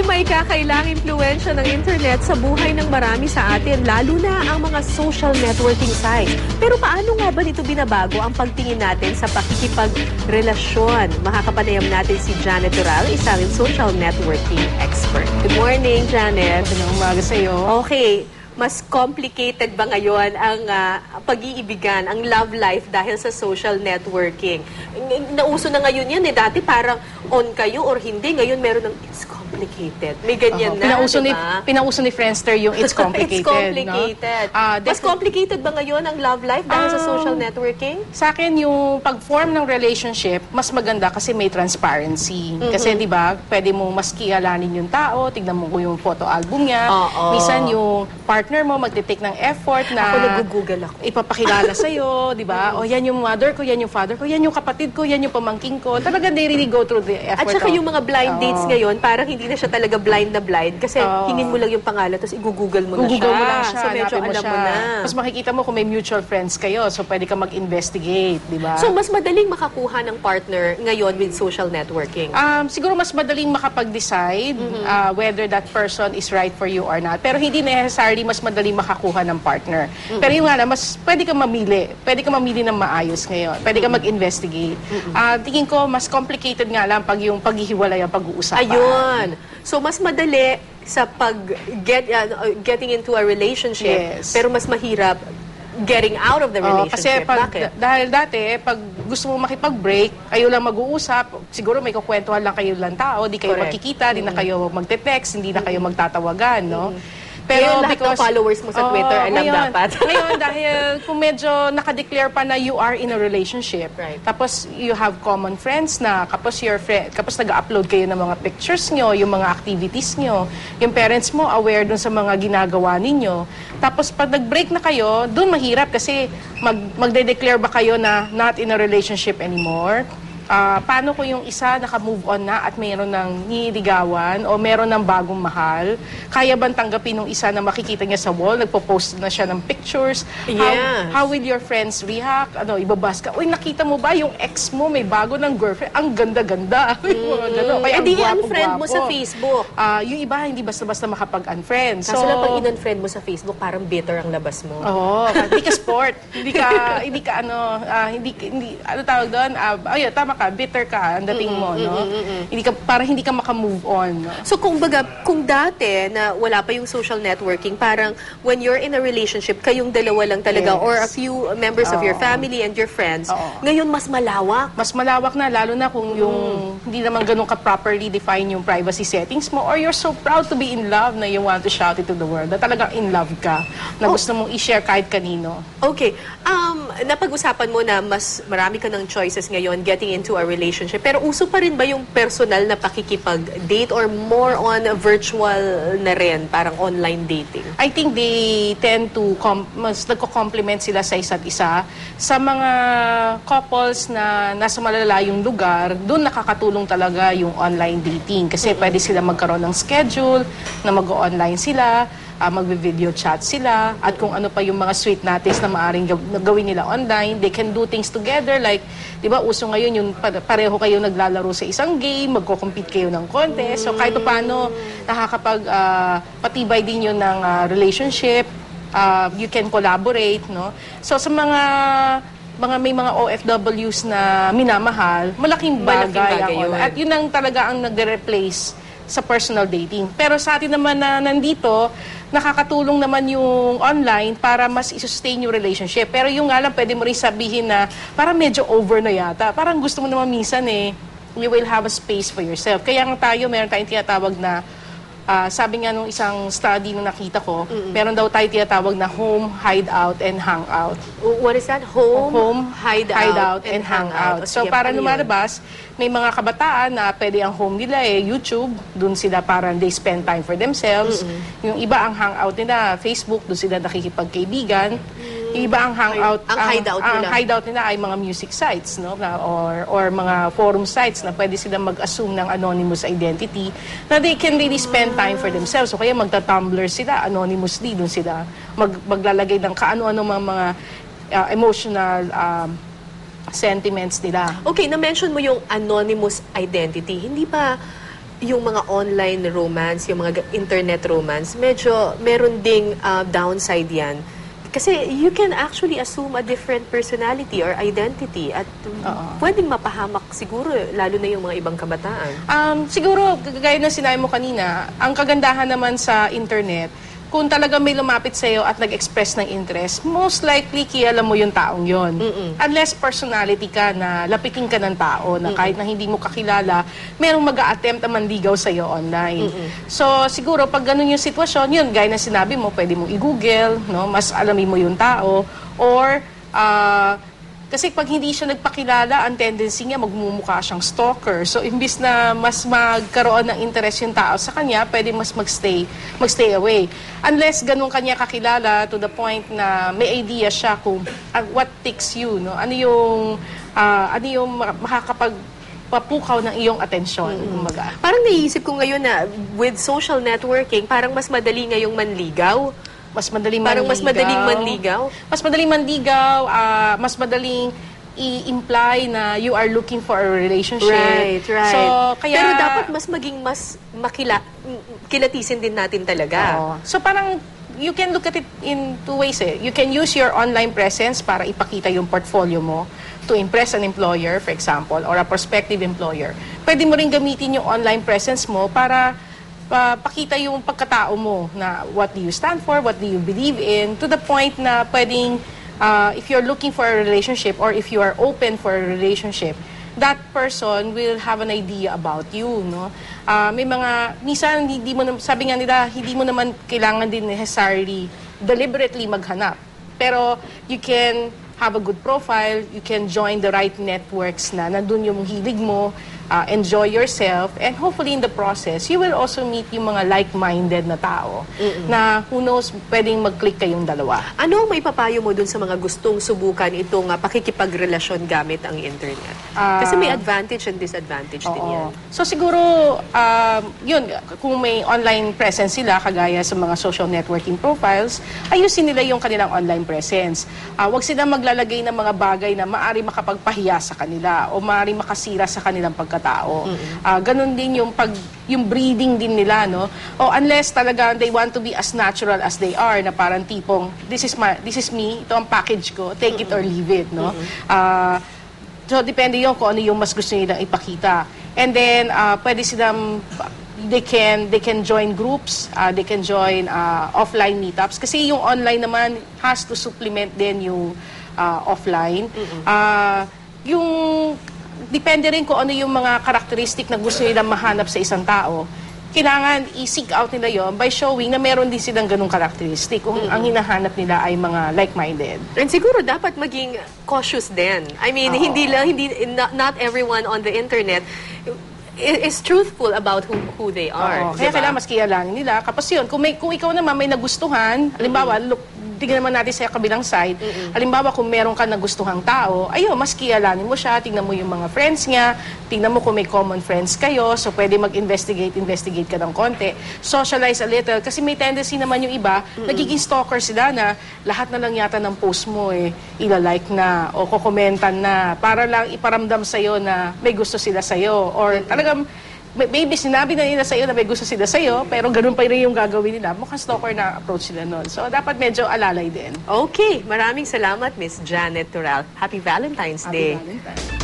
Di may kakailang impluwensya ng internet sa buhay ng marami sa atin, lalo na ang mga social networking sites. Pero paano nga ba nito binabago ang pagtingin natin sa pakikipagrelasyon? Makakapanayam natin si Janet Dural, isang social networking expert. Good morning, Janet. Magandang umaga sa iyo. Okay. Mas complicated ba ngayon ang pag-iibigan, ang love life dahil sa social networking? Nauso na ngayon yan eh. Dati parang on kayo or hindi. Ngayon meron ng it's complicated. May ganyan na, diba? Pinauso ni Friendster yung it's complicated. It's complicated. No? Mas complicated ba ngayon ang love life dahil sa social networking? Sa akin, yung pag-form ng relationship, mas maganda kasi may transparency. Kasi di ba, pwede mo mas kialanin yung tao, tignan mo yung photo album niya. Minsan yung partner mo magte-take ng effort na ako nag-google ako. Ipapakilala sa'yo, di ba? O yan yung mother ko, yan yung father ko, yan yung kapatid ko, yan yung pamangking ko. Talaga they really go through the effort. At saka yung mga blind dates ngayon, parang hindi na siya talaga blind na blind kasi hingin mo lang yung pangalan tapos i-google mo na siya. Mo lang siya. So medyo alam mo na. Mas makikita mo kung may mutual friends kayo, so pwede ka mag-investigate, di ba? So mas madaling makakuha ng partner ngayon with social networking? Siguro mas madaling makapag-decide whether that person is right for you or not. Pero hindi necessarily mas madaling makakuha ng partner. Pero yung nga na, mas pwede ka mamili. Pwede ka mamili ng maayos ngayon. Pwede ka mag-investigate. Tingin ko, mas complicated nga lang pag yung paghihiwalay ang pag-uusapan. Ayun. So mas madali sa getting into a relationship, pero mas mahirap getting out of the relationship. Kasi dahil dati, pag gusto mo makipag-break, kayo lang mag-uusap, siguro may kukwentuhan lang kayo lang tao, di kayo magkikita, di na kayo magte-text, hindi na kayo magtatawagan, no? Pero lahat ng followers mo sa Twitter, alam dapat. Ngayon, dahil kung medyo nakadeclare pa na you are in a relationship, tapos you have common friends na, kapos nag-upload kayo ng mga pictures nyo, yung mga activities nyo, yung parents mo aware dun sa mga ginagawa ninyo. Tapos pag nag-break na kayo, dun mahirap kasi magde-declare ba kayo na not in a relationship anymore? Paano kung yung isa naka-move on na at mayroon ng niligawan o mayroon ng bagong mahal? Kaya bang tanggapin ng isa na makikita niya sa wall, nagpo-post na siya ng pictures? How will your friends react? Ibabas ka, uy, nakita mo ba yung ex mo may bago ng girlfriend? Ang ganda-ganda. Kaya di unfriend mo sa Facebook. Yung iba, hindi basta-basta makapag-unfriend. Kaso lang pag in-unfriend mo sa Facebook, parang bitter ang labas mo. Hindi ka sport. Hindi tawag doon? Tama ka, bitter ka ang dating mo, no? Hindi ka maka-move on. No? So kung dati na wala pa yung social networking, parang when you're in a relationship, kayong dalawa lang talaga or a few members of your family and your friends. Ngayon mas malawak. Mas malawak na, lalo na kung yung hindi naman ganun ka properly define yung privacy settings mo or you're so proud to be in love na you want to shout it to the world na talagang in love ka, na gusto mong i-share kahit kanino. Okay. Napag-usapan mo na mas marami ka ng choices ngayon getting into a relationship. Pero uso pa rin ba yung personal na pakikipag-date or more on virtual na rin, parang online dating? I think they tend to mas nagko-complement sila sa isa't isa. Sa mga couples na nasa malalayong lugar, doon nakakatulong talaga yung online dating. Kasi pwede sila magkaroon ng schedule, na mag-online sila, magbe-video chat sila, at kung ano pa yung mga sweet natin na maaaring gawin nila online, they can do things together. Like, di ba, uso ngayon yung pareho kayo naglalaro sa isang game, magko-compete kayo ng contest. So, kahit paano, patibay din yun ng relationship. You can collaborate, no? So, sa may mga OFWs na minamahal, malaking bagay yun. At yun ang talaga ang nagre-replace sa personal dating. Pero sa atin naman na nandito, nakakatulong naman yung online para mas i-sustain yung relationship. Pero yung nga lang, pwede mo rin sabihin na parang medyo over na yata. Parang gusto mo naman minsan you will have a space for yourself. Kaya nga meron tayong tinatawag na sabi nga nung isang study na nakita ko, meron daw tayo tinatawag na home, hideout, and hangout. What is that? Home, hideout, and hangout. So, para lumalabas, may mga kabataan na pwede ang home nila YouTube, dun sila parang they spend time for themselves. Yung iba ang hangout nila, Facebook, dun sila nakikipagkaibigan. Yung iba ang hangout, ang hideout nila ay mga music sites, no? Or mga forum sites na pwede sila mag-assume ng anonymous identity na they can really spend time for themselves. So kaya magta-Tumblr sila anonymously, dun sila maglalagay ng kaano-ano mga emotional sentiments nila. Okay, na-mention mo yung anonymous identity. Hindi ba yung mga online romance, yung mga internet romance, medyo meron ding downside yan. Kasi you can actually assume a different personality or identity at pwedeng mapahamak siguro, lalo na yung mga ibang kabataan. Siguro, gaya na sinabi mo kanina, ang kagandahan naman sa internet, kung talaga may lumapit sa'yo at nag-express ng interest, most likely kilala mo yung taong yon. Unless personality ka na lapitin ka ng tao na kahit na hindi mo kakilala, merong mag-a-attempt na manligaw sa'yo online. So, siguro, pag ganun yung sitwasyon, yun, gaya na sinabi mo, pwede mong i-google, no? Mas alamin mo yung tao, or kasi pag hindi siya nagpakilala, ang tendency niya magmumukha siyang stalker. So, imbis na mas magkaroon ng interest yung tao sa kanya, pwede mas magstay away. Unless ganun kanya kakilala to the point na may idea siya kung what ticks you, no? Ano yung makakapagpapukaw ng iyong atensyon, kumbaga. Parang naiisip ko ngayon na with social networking, parang mas madali ngayong manligaw. Mas madaling Parang mas madaling manligaw? Mas madaling manligaw, mas madaling i-imply na you are looking for a relationship. Right. So, kaya, pero dapat mas maging kilatisin din natin talaga. So parang you can look at it in two ways. You can use your online presence para ipakita yung portfolio mo to impress an employer, for example, or a prospective employer. Pwede mo rin gamitin yung online presence mo para pakita yung pagkatao mo na what do you stand for, what do you believe in, to the point na pwedeng if you're looking for a relationship or if you are open for a relationship, that person will have an idea about you, no? May mga, minsan, sabi nga nila, hindi mo naman kailangan din necessarily deliberately maghanap. Pero you can have a good profile, you can join the right networks na nandun yung hilig mo, enjoy yourself, and hopefully in the process, you will also meet yung mga like-minded na tao na who knows, pwedeng mag-click kayong dalawa. Ano ang maipapayo mo dun sa mga gustong subukan itong pakikipagrelasyon gamit ang internet? Kasi may advantage and disadvantage din yan. So siguro, yun, kung may online presence sila, kagaya sa mga social networking profiles, ayusin nila yung kanilang online presence. Huwag sila maglalagay ng mga bagay na maaari makapagpahiya sa kanila o maaari makasira sa kanilang pagkatao. Ganun din yung breeding din nila, no? O unless talaga they want to be as natural as they are, na parang tipong, this is me, ito ang package ko, take it or leave it, no? So, depende yun kung ano yung mas gusto nilang ipakita. And then, pwede silang, they can join groups, they can join offline meetups. Kasi yung online naman has to supplement din yung offline. Depende rin kung ano yung mga karakteristik na gusto nilang mahanap sa isang tao. Kailangan i-seek out nila yon by showing na meron din silang ganung karakteristik kung ang hinahanap nila ay mga like-minded. And siguro dapat maging cautious din. I mean, not everyone on the internet is truthful about who they are. Kaya kailangan mas kilalanin nila. Kapag yun, kung ikaw naman may nagustuhan, halimbawa, tingnan naman natin sa kabilang side, halimbawa kung meron ka nagustuhang tao, mas kilalanin mo siya, tingnan mo yung mga friends niya, tingnan mo kung may common friends kayo, so pwede mag-investigate ka ng konti, socialize a little, kasi may tendency naman yung iba, nagiging stalker sila na lahat na lang yata ng post mo ilalike na o kukomentan na para lang iparamdam sa'yo na may gusto sila sa'yo or talagang maybe sinabi na nila sa'yo na may gusto sila sa'yo, pero ganun pa rin yung gagawin nila. Mukhang stalker na approach sila nun. So, dapat medyo alalay din. Okay. Maraming salamat, Miss Janet Tural. Happy Valentine's Day. Happy Valentine's.